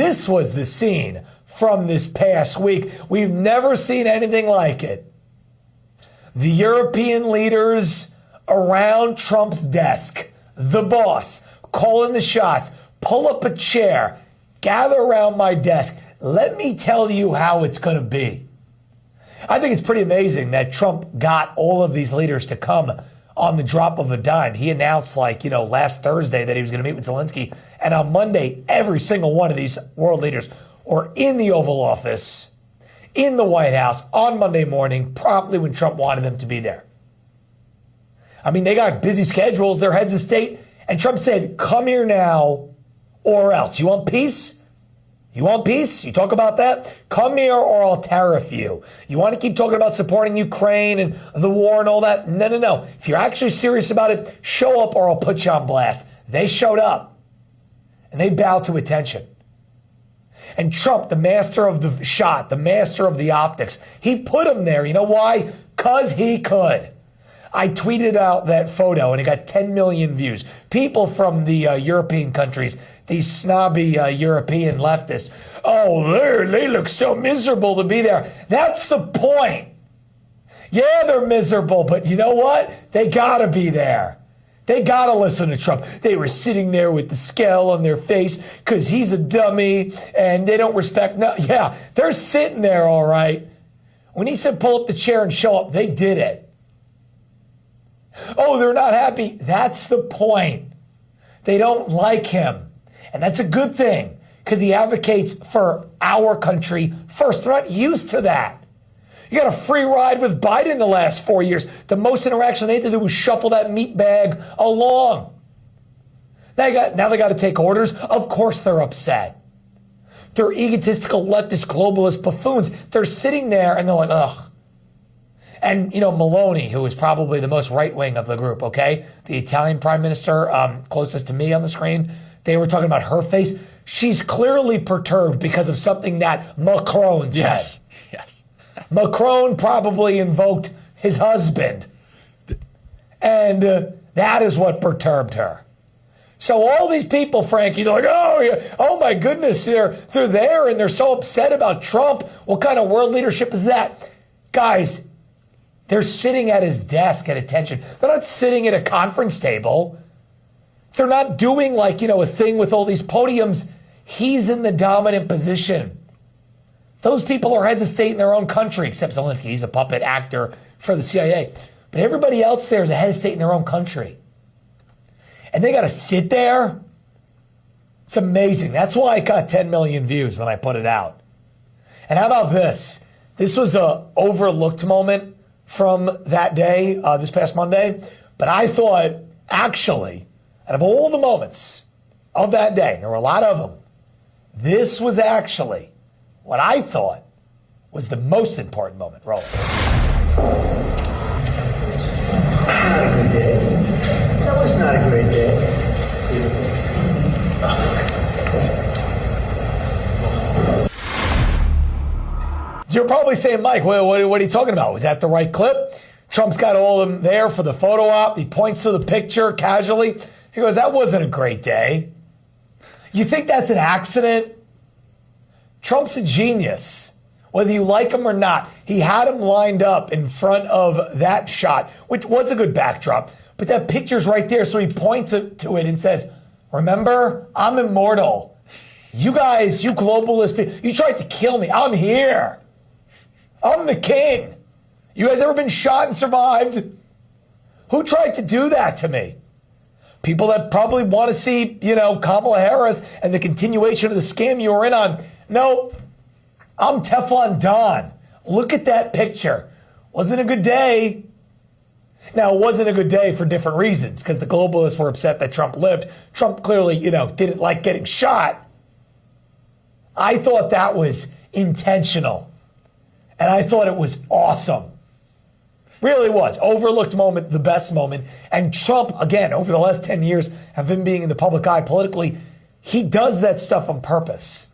This was the scene from this past week. We've never seen anything like it. The European leaders around Trump's desk, the boss, calling the shots, pull up a chair, gather around my desk. Let me tell you how it's going to be. I think it's pretty amazing that Trump got all of these leaders to come on the drop of a dime. He announced last Thursday that he was going to meet with Zelensky. And on Monday, every single one of these world leaders were in the Oval Office, in the White House on Monday morning, promptly when Trump wanted them to be there. I mean, they got busy schedules, they're heads of state. And Trump said, come here now or else. You want peace? You want peace? You talk about that? Come here or I'll tariff you. You want to keep talking about supporting Ukraine and the war and all that? No. If you're actually serious about it, show up or I'll put you on blast. They showed up and they bowed to attention. And Trump, the master of the shot, the master of the optics, he put him there. You know why? Because he could. I tweeted out that photo and it got 10 million views. People from the European countries, these snobby European leftists, they look so miserable to be there. That's the point. Yeah, they're miserable, but you know what? They gotta be there. They gotta listen to Trump. They were sitting there with the scowl on their face because he's a dummy and they don't respect. No, yeah, they're sitting there all right. When he said pull up the chair and show up, they did it. Oh, they're not happy. That's the point. They don't like him. And that's a good thing because he advocates for our country first. They're not used to that. You got a free ride with Biden the last 4 years. The most interaction they had to do was shuffle that meat bag along. Now they got to take orders. Of course they're upset. They're egotistical, leftist, globalist buffoons. They're sitting there and they're like, ugh. And, Meloni, who is probably the most right-wing of the group, okay? The Italian prime minister, closest to me on the screen, they were talking about her face. She's clearly perturbed because of something that Macron said. Yes. Macron probably invoked his husband. And that is what perturbed her. So all these people, Frankie, they're like, oh my goodness, they're there and they're so upset about Trump. What kind of world leadership is that? Guys, they're sitting at his desk at attention. They're not sitting at a conference table. They're not doing a thing with all these podiums. He's in the dominant position. Those people are heads of state in their own country, except Zelensky. He's a puppet actor for the CIA. But everybody else there is a head of state in their own country. And they got to sit there. It's amazing. That's why I got 10 million views when I put it out. And how about this? This was an overlooked moment from that day, this past Monday. But I thought, actually, out of all the moments of that day, there were a lot of them, this was actually what I thought was the most important moment. Roll it. Not a good day. That was not a great day. You're probably saying, Mike, what are you talking about? Was that the right clip? Trump's got all of them there for the photo op. He points to the picture casually. He goes, that wasn't a great day. You think that's an accident? Trump's a genius. Whether you like him or not, he had him lined up in front of that shot, which was a good backdrop. But that picture's right there, so he points to it and says, remember, I'm immortal. You guys, you globalist people, you tried to kill me. I'm here. I'm the king. You guys ever been shot and survived? Who tried to do that to me? People that probably want to see, Kamala Harris and the continuation of the scam you were in on. No, I'm Teflon Don. Look at that picture. Wasn't a good day. Now, it wasn't a good day for different reasons because the globalists were upset that Trump lived. Trump clearly, didn't like getting shot. I thought that was intentional. And I thought it was awesome. Really was. Overlooked moment, the best moment. And Trump, again, over the last 10 years of him being in the public eye politically, he does that stuff on purpose.